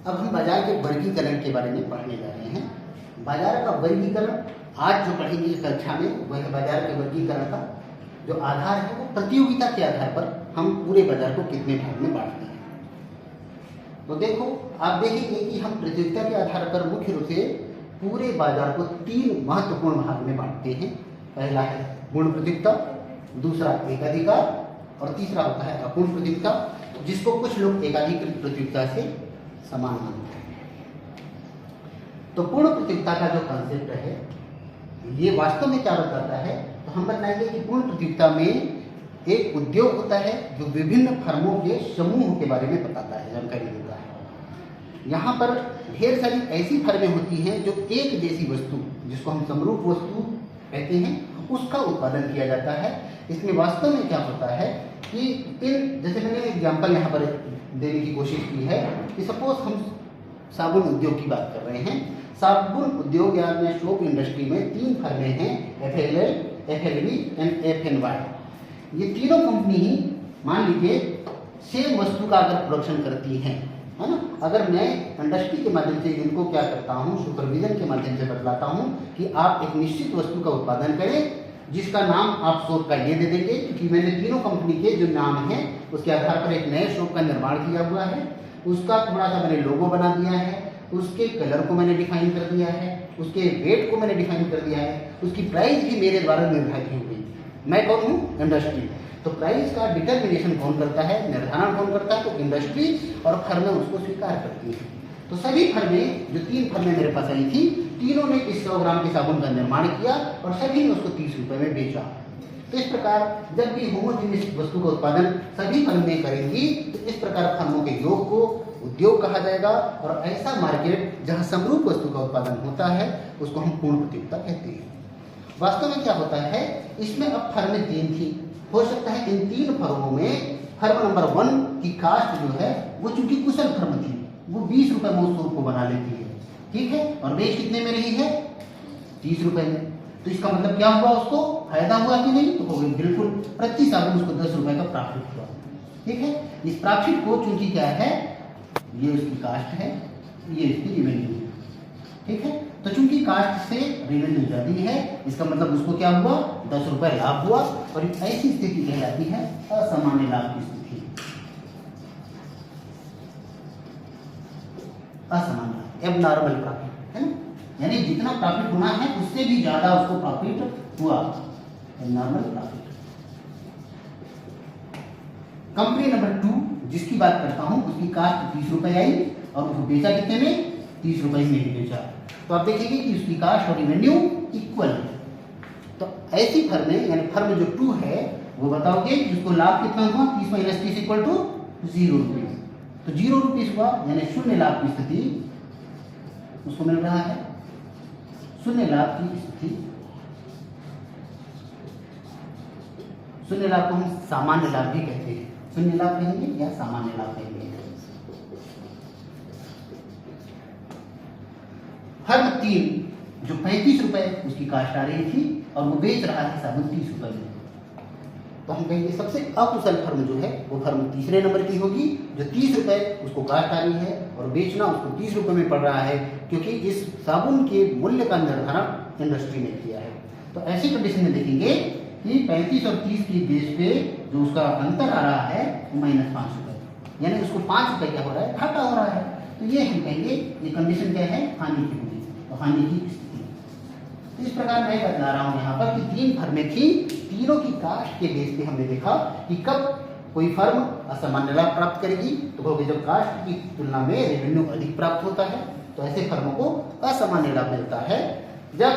अब हम बाजार के वर्गीकरण के बारे में पढ़ने जा रहे हैं। बाजार का वर्गीकरण आज जो पढ़ेंगे इस कक्षा में वह है बाजार के वर्गीकरण का जो आधार है वो प्रतियोगिता के आधार पर हम पूरे बाजार को कितने भाग में बांटते हैं। तो देखो आप देखेंगे कि हम प्रतियोगिता के आधार पर मुख्य रूप से पूरे बाजार को 3 महत्वपूर्ण भाग में बांटते हैं। पहला है पूर्ण प्रतियोगिता, दूसरा एकाधिकार और तीसरा होता है अपूर्ण प्रतियोगिता, जिसको कुछ लोग एकाधिकृत प्रतियोगिता से समान मानते हैं। तो पूर्ण प्रतियोगिता का जो कंसेप्ट है ये वास्तव में क्या बताता है, तो हम बताएंगे कि पूर्ण प्रतियोगिता में एक उद्योग होता है जो विभिन्न फर्मों के समूह के बारे में बताता है, जानकारी देता है। यहाँ पर ढेर सारी ऐसी फर्में होती हैं जो एक जैसी वस्तु, जिसको हम समरूप वस्तु कहते हैं, उसका उत्पादन किया जाता है। इसमें वास्तव में क्या होता है कि जैसे मैंने एग्जाम्पल यहाँ पर देने की कोशिश की है कि सपोज हम साबुन उद्योग की बात कर रहे हैं। साबुन उद्योग या सोप इंडस्ट्री में 3 फर्में हैं, FLL, FLB एंड FNY। ये तीनों कंपनी ही मान लीजिए सेम वस्तु का अगर प्रोडक्शन करती हैं, है ना। अगर मैं इंडस्ट्री के माध्यम से इनको क्या करता हूँ, सुपरविजन के माध्यम से बतलाता हूँ कि आप एक निश्चित वस्तु का उत्पादन करें जिसका नाम आप सोप का ये दे देंगे, क्योंकि मैंने तीनों कंपनी के जो नाम हैं उसके आधार पर एक नए सोप का निर्माण किया हुआ है। उसका थोड़ा सा मैंने लोगो बना दिया है, उसके कलर को मैंने डिफाइन कर दिया है, उसके वेट को मैंने डिफाइन कर दिया है, उसकी प्राइस भी मेरे द्वारा निर्धारित की हुई। मैं कौन हूँ? इंडस्ट्री। तो प्राइस का डिटर्मिनेशन कौन करता है, निर्धारण कौन करता है? तो इंडस्ट्री, और फर्में उसको स्वीकार करती हैं। तो सभी फर्में, जो 3 फर्में मेरे पास आई थी, तीनों ने इस 100 ग्राम के साबुन का निर्माण किया और सभी ने उसको 30 रुपए में बेचा। तो इस प्रकार जब भी होमोजेनियस वस्तु का उत्पादन सभी फर्में करेंगी तो इस प्रकार फर्मों के योग को उद्योग कहा जाएगा। और ऐसा मार्केट जहां समरूप वस्तु का उत्पादन होता है उसको हम पूर्ण प्रतियोगिता कहते हैं। वास्तव में क्या होता है, इसमें अब फर्में 3 थी। हो सकता है इन 3 फर्मों में फर्म नंबर 1 की कास्ट जो है वो चूंकि कुशल फर्म थी, वो 20 रुपए में उस सूप को बना लेती है, ठीक है, और बेच कितने में रही है? 30 रुपए में। तो इसका मतलब क्या हुआ, उसको फायदा हुआ कि नहीं? तो हो गई बिल्कुल, प्रति साबुन उसको 10 रुपए का प्रॉफिट हुआ, ठीक है। इस प्रॉफिट को चूंकि क्या है, ये उसकी कास्ट है, ये इसकी रेवेन्यू है, ठीक है। तो चूंकि कास्ट से रेवेन्यू ज्यादा है, इसका मतलब उसको क्या हुआ, 10 रुपए लाभ हुआ। और ऐसी स्थिति कहलाती है असामान्य लाभ की स्थिति। असामान्य एबनॉर्मल प्रॉफिट, है ना, यानी जितना प्रॉफिट होना है उससे भी ज्यादा उसको प्रॉफिट हुआ, एबनॉर्मल प्रॉफिट। कंपनी नंबर 2 जिसकी बात करता हूं, उसकी कास्ट 30 रुपए आई और उसको बेचा कितने में? 30 रुपए में बेचा। तो आप देखेंगे कि उसकी कास्ट और रेवेन्यू इक्वल है। तो ऐसी फर्में, यानी फर्म जो 2 है, वो बताओगे कि उसको लाभ कितना हुआ? 30 - 30 इक्वल टू 0 रुपीज। तो 0 रुपीज हुआ, यानी शून्य लाभ की स्थिति उसको मिल रहा है। शून्य लाभ की स्थिति, शून्य लाभ को हम सामान्य लाभ भी कहते हैं। शून्य लाभ कहेंगे या सामान्य लाभ कहेंगे। फर्म 3 जो 35 रुपए उसकी कास्ट आ रही थी और वो बेच रहा है साबुन 30 रुपए में, तो हम कहेंगे सबसे अकुशल फर्म जो है वो फर्म तीसरे नंबर की होगी, जो 30 रुपए उसको कास्ट आ रही है और बेचना उसको 30 रुपए में पड़ रहा है, क्योंकि इस साबुन के मूल्य का निर्धारण इंडस्ट्री ने किया है। तो ऐसी कंडीशन में देखेंगे कि 35 और 30 की बेस पे जो उसका अंतर आ रहा है वो -5 रुपए, यानी उसको 5 रुपए क्या हो रहा है, घाटा हो रहा है। तो ये हम कहेंगे ये कंडीशन क्या है, हानि की होगी, तो हानि की स्थिति। इस प्रकार मैं बता रहा हूं यहाँ पर कि 3 फर्में थी, तीनों की कास्ट के बेस पे हमने देखा कि कब कोई फर्म असामान्य लाभ प्राप्त करेगी, तो कहोगे जब कास्ट की तुलना में रेवेन्यू अधिक प्राप्त होता है, तो ऐसे फर्मों को असामान्य लाभ मिलता है। जब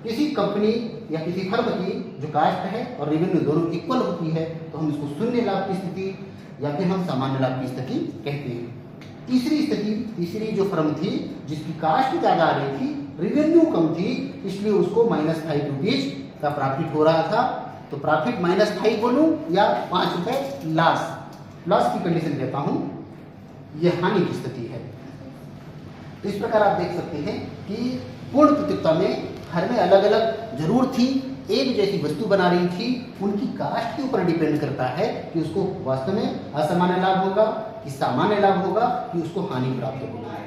किसी कंपनी या किसी फर्म की जो कास्ट है और रेवेन्यू दोनों इक्वल होती है, तो हम इसको शून्य लाभ की स्थिति या फिर हम सामान्य लाभ की स्थिति कहते हैं। तीसरी स्थिति, तीसरी जो फर्म थी जिसकी कास्ट ज्यादा आ रही थी, रेवेन्यू कम थी, इसलिए उसको -5 रुपीज का प्रॉफिट हो रहा था। तो प्रॉफिट -5 बोलूं या 5 रुपए लॉस की कंडीशन कहता हूं, यह हानि की स्थिति है। तो इस प्रकार आप देख सकते हैं कि पूर्ण प्रतियोगिता में फर्में अलग अलग जरूर थी, एक जैसी वस्तु बना रही थी, उनकी कास्ट के ऊपर डिपेंड करता है कि उसको वास्तव में असामान्य लाभ होगा, कि सामान्य लाभ होगा, कि उसको हानि प्राप्त होगा।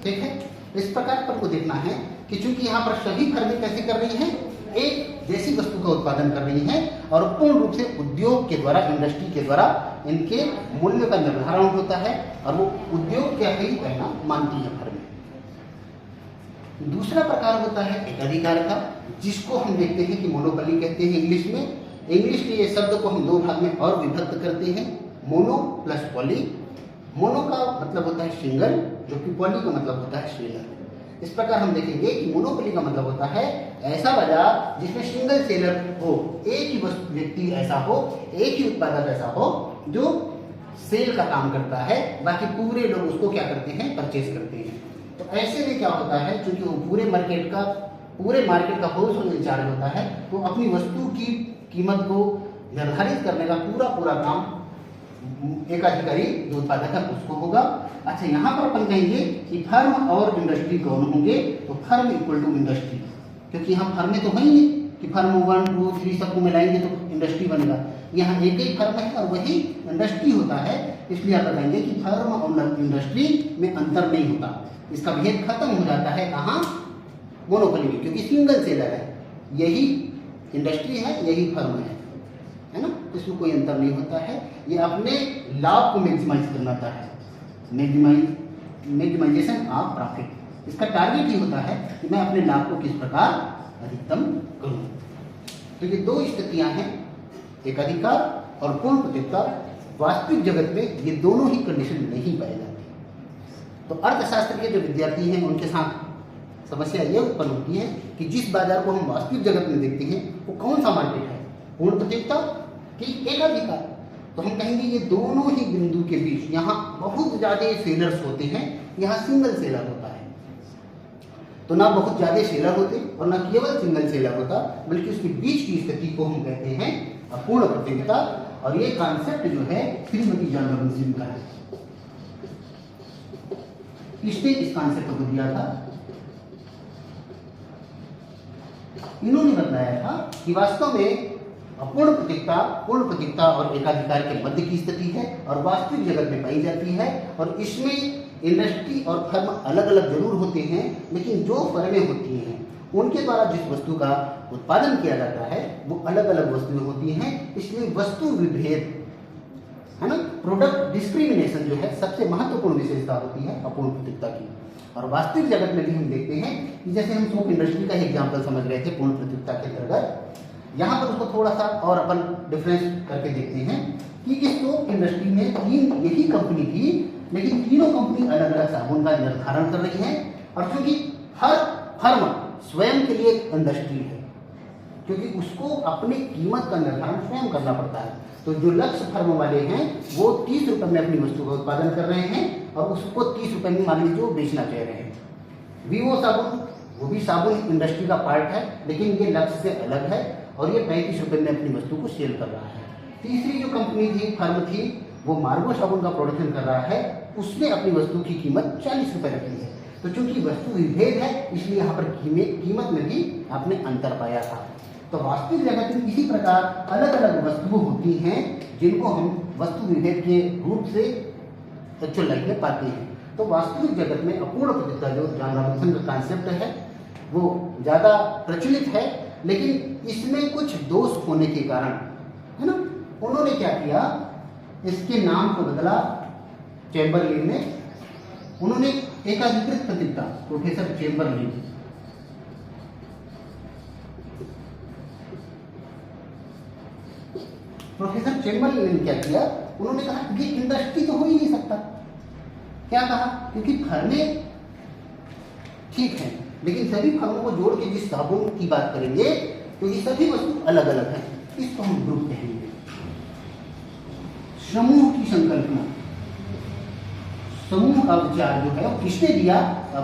ठीक है, इस प्रकार पर को देखना है कि चूंकि यहाँ पर सभी फर्में कैसे कर रही हैं, एक जैसी वस्तु का उत्पादन कर रही हैं और पूर्ण रूप से उद्योग के द्वारा, इंडस्ट्री के द्वारा इनके मूल्य का निर्धारण होता है और वो उद्योग क्या ही कहना मानती है फर्में। दूसरा प्रकार होता है एकाधिकार का, जिसको हम देखते हैं कि मोनोपोली कहते हैं इंग्लिश में। इंग्लिश के ये शब्द को हम दो भाग में और विभक्त करते हैं, मोनो प्लस पॉली। मोनो का मतलब होता है सिंगल, जबकि पॉली का मतलब होता है सेलर। इस प्रकार हम देखेंगे कि मोनोपोली का मतलब होता है ऐसा बाजार जिसमें सिंगल सेलर हो, एक ही व्यक्ति ऐसा हो, एक ही उत्पादक ऐसा हो जो सेल का काम करता है, बाकी पूरे लोग उसको क्या करते हैं, परचेज करते हैं। तो ऐसे में क्या होता है, क्योंकि वो पूरे मार्केट का होलसेल इंचार्ज होता है, तो अपनी वस्तु की कीमत को निर्धारित करने का पूरा काम एक अधिकारी जो उत्पादक है उसको होगा। अच्छा, यहाँ पर अपन कहेंगे कि फर्म और इंडस्ट्री कौन होंगे, तो फर्म इक्वल टू इंडस्ट्री, क्योंकि हम फर्में तो है ही नहीं कि फर्म 1 2 3 सबको मिलाएंगे तो इंडस्ट्री बनेगा। यहाँ एक ही फर्म है और वही इंडस्ट्री होता है, इसलिए आप बताएंगे कि फर्म और इंडस्ट्री में अंतर नहीं होता, इसका भेद खत्म हो जाता है कहाँ, मोनोपोली में, क्योंकि सिंगल सेलर है, यही इंडस्ट्री है, यही फर्म है ना, इसमें कोई अंतर नहीं होता है। ये अपने लाभ को मैक्सिमाइज करना चाहता है, मैक्सिमाइजेशन ऑफ प्रॉफिट। इसका टारगेट ही होता है कि मैं अपने लाभ को किस प्रकार अधिकतम करूं। तो ये दो स्थितियां हैं, एकाधिकार और पूर्ण प्रतियोगिता। वास्तविक जगत में ये दोनों ही कंडीशन नहीं पाई जाती। तो अर्थशास्त्र के जो विद्यार्थी हैं उनके साथ समस्या ये उत्पन्न होती है कि जिस बाजार को हम वास्तविक जगत में देखते हैं वो कौन सा मार्केट है, पूर्ण प्रतियोगिता कि एकाधिकार। तो हम कहेंगे ये दोनों ही बिंदु के बीच यहाँ बहुत ज्यादा सेलर्स होते हैं, यहाँ सिंगल सेलर होता है। तो ना बहुत ज्यादा सेलर होते और ना केवल सिंगल सेलर होता, बल्कि उसके बीच की स्थिति को हम कहते हैं अपूर्ण प्रतियोगिता। और ये कॉन्सेप्ट जो है श्रीमती जॉन रॉबिन्सन का है, इसने इस कॉन्सेप्ट को दिया था। इन्होंने बताया था कि वास्तव में अपूर्ण प्रतियोगिता पूर्ण प्रतियोगिता और एकाधिकार के मध्य की स्थिति है और वास्तविक जगत में पाई जाती है। और इसमें इंडस्ट्री और फर्म अलग अलग जरूर होते हैं, लेकिन जो फर्में होती हैं उनके द्वारा जिस वस्तु का उत्पादन किया जाता है वो अलग अलग वस्तुएं होती हैं, इसलिए वस्तु विभेद है ना, प्रोडक्ट डिस्क्रिमिनेशन जो है सबसे महत्वपूर्ण विशेषता होती है अपूर्ण प्रतियोगिता की। और वास्तविक जगत में भी हम देखते हैं कि जैसे हम सोप इंडस्ट्री का एग्जाम्पल समझ रहे थे पूर्ण प्रतियोगिता के अंतर्गत, यहाँ पर उसको थोड़ा सा और अपन डिफरेंस करके देखते हैं कि इस सोप इंडस्ट्री में तीन यही कंपनी थी, लेकिन तीनों कंपनी अलग अलग साबुन का निर्धारण कर रही है। और क्योंकि हर फर्म स्वयं के लिए एक इंडस्ट्री है, क्योंकि उसको अपनी कीमत का निर्धारण स्वयं करना पड़ता है। तो जो लक्ष्य फर्म वाले हैं वो 30 रुपए में अपनी वस्तु का उत्पादन कर रहे हैं और उसको 30 रुपए में मान लीजिए वो बेचना चाह रहे हैं। वीवो साबुन, वो भी साबुन इंडस्ट्री का पार्ट है, लेकिन ये लक्ष्य से अलग है और ये 35 रुपए में अपनी वस्तु को सेल कर रहा है। तीसरी जो कंपनी थी, फर्म थी, वो मार्गो साबुन का प्रोडक्शन कर रहा है, उसने अपनी वस्तु की कीमत 40 रुपए रखी है। तो चूंकि वस्तु विभेद है, इसलिए यहाँ पर कीमत में भी आपने अंतर पाया था। तो वास्तविक जगत में इसी प्रकार अलग अलग वस्तुएं होती हैं जिनको हम वस्तु विभेद के रूप से एक्चुअल लाइफ में पाते हैं। तो वास्तविक जगत में अपूर्ण प्रतियोगिता जो जॉन रॉबिन्सन का कॉन्सेप्ट है वो ज़्यादा प्रचलित है, लेकिन इसमें कुछ दोष होने के कारण है ना, उन्होंने क्या किया, इसके नाम को बदला चैम्बरलिन ने। उन्होंने एकाधिकृत प्रतियोगिता, प्रोफेसर चैम्बरलिन, ने क्या किया, उन्होंने कहा कि इंडस्ट्री तो हो ही नहीं सकता। क्या कहा, क्योंकि फर्में ठीक है, लेकिन सभी फर्मों को जोड़ के जिस साबुन की बात करेंगे तो ये सभी वस्तु अलग अलग है, इसको हम ग्रुप कहेंगे। समूह की संकल्पना, समूह का विचार जो है वो किसने दिया,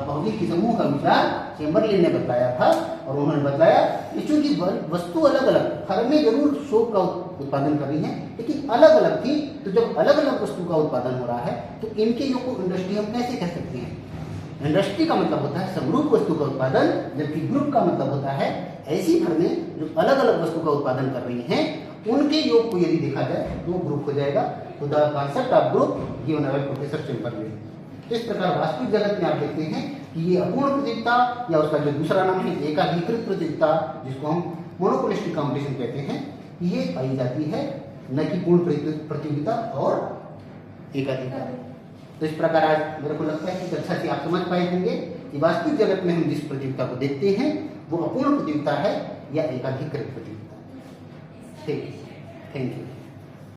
भौतिक की समूह का विचार चैम्बरलिन ने बताया था। और उन्होंने बताया कि चूंकि वस्तु अलग अलग, फर्में जरूर सोप का उत्पादन कर रही हैं लेकिन अलग अलग थी, तो जब अलग अलग वस्तु का उत्पादन हो रहा है तो इनके योग को इंडस्ट्री हम कैसे कह सकते हैं, इंडस्ट्री का मतलब होता है समरूप वस्तु का उत्पादन, जबकि ग्रुप का मतलब होता है ऐसी फर्में जो अलग अलग वस्तु का उत्पादन कर रही हैं, उनके योग को यदि देखा जाए तो वो ग्रुप हो जाएगा। तो the concept of group given by professor Chamberlain. इस प्रकार वास्तविक जगत में आप देखते हैं कि ये अपूर्ण प्रतियोगिता या उसका जो दूसरा नाम है एकाधिकृत प्रतियोगिता, जिसको हम मोनोपोलिस्टिक कॉम्पिटिशन कहते हैं, ये पाई जाती है, न कि पूर्ण प्रतियोगिता और एकाधिकार। तो इस प्रकार आज मेरे को लगता है कि अच्छा से आप समझ पाए होंगे कि वास्तविक जगत में हम जिस प्रतियोगिता को देखते हैं वो अपूर्ण प्रतियोगिता है या एकाधिकृत प्रतियोगिता। ठीक है, थैंक यू।